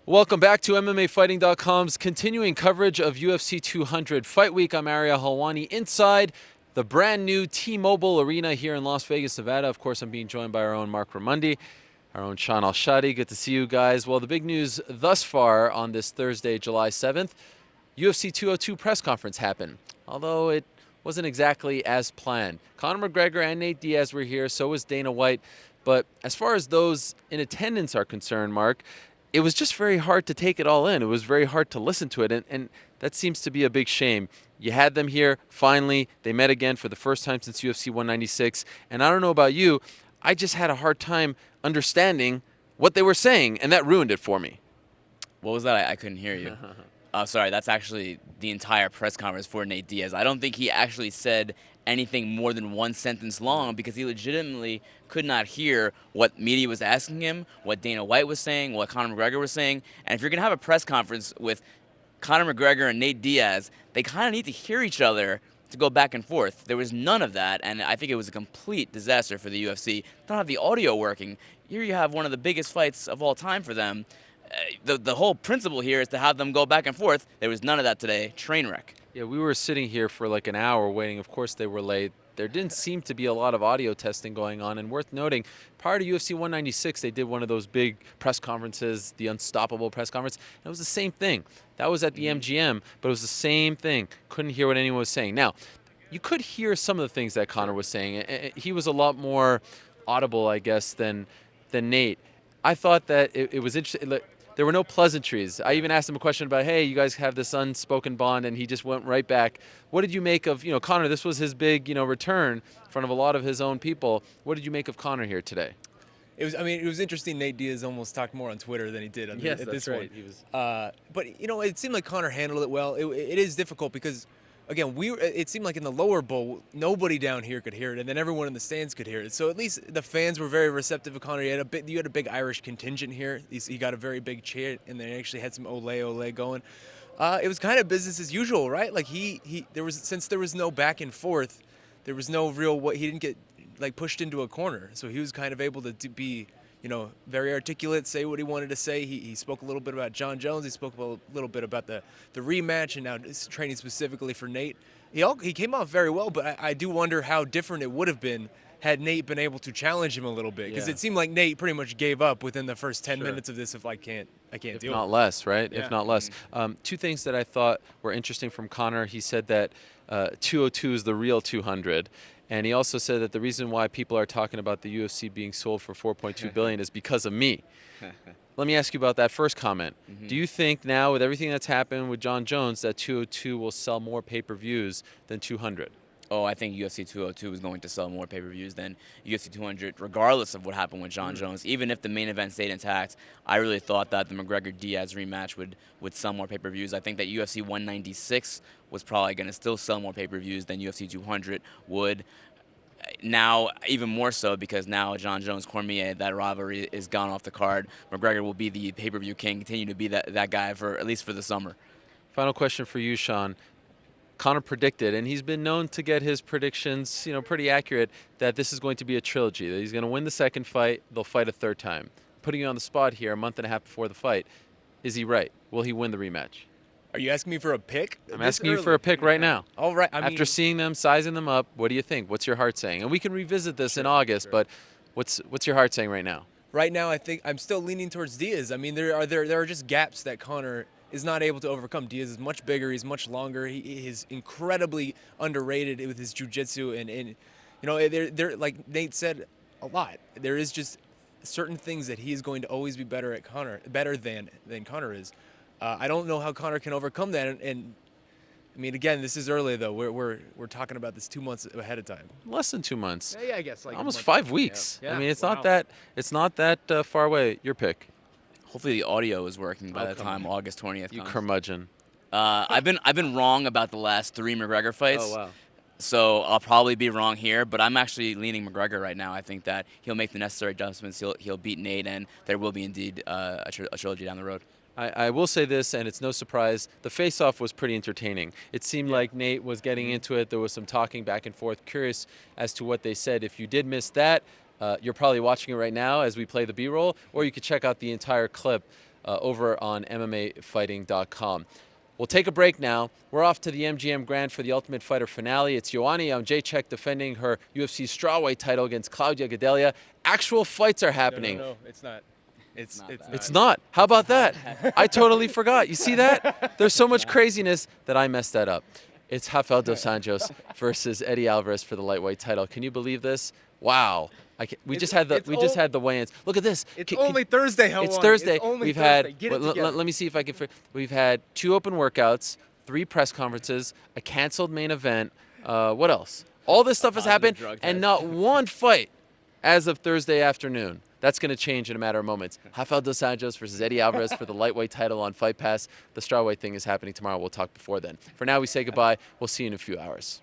Welcome back to MMAfighting.com's continuing coverage of UFC 200 Fight Week. I'm Ariel Helwani inside the brand new T-Mobile Arena here in Las Vegas, Nevada. Of course, I'm being joined by our own Marc, our own Shaun Al-Shatti. Good to see you guys. Well, the big news thus far on this Thursday, July 7th, UFC 202 press conference happened, although it wasn't exactly as planned. Conor McGregor and Nate Diaz were here, so was Dana White. But as far as those in attendance are concerned, Marc, it was just very hard to take it all in. It was very hard to listen to it, and that seems to be a big shame. You had them here, finally. They met again for the first time since UFC 196, and I don't know about you, I just had a hard time understanding what they were saying, and that ruined it for me. What was that? I couldn't hear you. Sorry, that's actually the entire press conference for Nate Diaz. I don't think he actually said anything more than one sentence long because he legitimately could not hear what media was asking him, what Dana White was saying, what Conor McGregor was saying. And if you're going to have a press conference with Conor McGregor and Nate Diaz, they kind of need to hear each other to go back and forth. There was none of that, and I think it was a complete disaster for the UFC. Don't have the audio working. Here you have one of the biggest fights of all time for them. The whole principle here is to have them go back and forth. There was none of that today. Train wreck. Yeah, we were sitting here for like an hour waiting. Of course, they were late. There didn't seem to be a lot of audio testing going on. And worth noting, prior to UFC 196, they did one of those big press conferences, the Unstoppable press conference. And it was the same thing. That was at the MGM, but it was the same thing. Couldn't hear what anyone was saying. Now, you could hear some of the things that Conor was saying. He was a lot more audible, I guess, than Nate. I thought that it was interesting. There were no pleasantries. I even asked him a question about, hey, you guys have this unspoken bond, and he just went right back. What did you make of, Conor? This was his big, return in front of a lot of his own people. What did you make of Conor here today? It was interesting. Nate Diaz almost talked more on Twitter than he did on this right. one. But it seemed like Conor handled it well. It is difficult because, again, it seemed like in the lower bowl, nobody down here could hear it, and then everyone in the stands could hear it. So at least the fans were very receptive to Conor. You had a big Irish contingent here. He got a very big cheer, and they actually had some ole going. It was kind of business as usual, right? Like since there was no back and forth, there was no real he didn't get pushed into a corner, so he was kind of able to be very articulate, say what he wanted to say. He spoke a little bit about Jon Jones. He spoke a little bit about the rematch and now training specifically for Nate. He came off very well, but I do wonder how different it would have been had Nate been able to challenge him a little bit, because it seemed like Nate pretty much gave up within the first 10 minutes of this. If I can't deal with it. If not less, right? Yeah. If not less. Two things that I thought were interesting from Conor. He said that 202 is the real 200. And he also said that the reason why people are talking about the UFC being sold for $4.2 billion is because of me. Let me ask you about that first comment. Do you think now, with everything that's happened with Jon Jones, that 202 will sell more pay-per-views than 200? Oh, I think UFC 202 is going to sell more pay-per-views than UFC 200, regardless of what happened with Jon Jones. Even if the main event stayed intact, I really thought that the McGregor-Diaz rematch would sell more pay-per-views. I think that UFC 196 was probably going to still sell more pay-per-views than UFC 200 would. Now, even more so, because now Jon Jones-Cormier, that rivalry is gone off the card. McGregor will be the pay-per-view king, continue to be that guy for at least for the summer. Final question for you, Shaun. Conor predicted, and he's been known to get his predictions, pretty accurate, that this is going to be a trilogy, that he's going to win the second fight, they'll fight a third time. Putting you on the spot here a month and a half before the fight, is he right? Will he win the rematch? Are you asking me for a pick? I'm asking you for a pick right now. All right. After seeing them, sizing them up, what do you think? What's your heart saying? And we can revisit this in August, but what's your heart saying right now? Right now, I think I'm still leaning towards Diaz. I mean, there are just gaps that Conor is not able to overcome. Diaz is much bigger. He's much longer. He is incredibly underrated with his jiu-jitsu, and they're like Nate said a lot. There is just certain things that he is going to always be better than Conor is. I don't know how Conor can overcome that, and I mean, again, this is early though. We're talking about this 2 months ahead of time. Less than 2 months. Yeah, I guess almost 5 weeks. Yeah. I mean, it's not that far away. Your pick. Hopefully the audio is working by the time August 20th You comes. curmudgeon. I've been wrong about the last 3 McGregor fights. Oh, wow. So I'll probably be wrong here, but I'm actually leaning McGregor right now. I think that he'll make the necessary adjustments. He'll beat Nate, and there will be indeed a trilogy down the road. I will say this, and it's no surprise, the face-off was pretty entertaining. It seemed like Nate was getting into it. There was some talking back and forth. Curious as to what they said. If you did miss that, you're probably watching it right now as we play the B-roll, or you could check out the entire clip. over on MMAfighting.com. We'll take a break now. We're off to the MGM Grand for the Ultimate Fighter finale. It's Ioana Jędrzejczyk defending her UFC strawweight title against Claudia Gadelha. Actual fights are happening. No, it's not. It's It's not. How about that? I totally forgot. You see that? There's so much craziness that I messed that up. It's Rafael dos Anjos versus Eddie Alvarez for the lightweight title. Can you believe this? Wow. We just had the weigh-ins. Look at this. It's only Thursday, Helwani. It's Thursday. It's only We've Thursday. had. Get it Let me see if I can. We've had 2 open workouts, 3 press conferences, a canceled main event. What else? All this stuff has happened, and not one fight as of Thursday afternoon. That's going to change in a matter of moments. Rafael dos Anjos versus Eddie Alvarez for the lightweight title on Fight Pass. The strawweight thing is happening tomorrow. We'll talk before then. For now, we say goodbye. We'll see you in a few hours.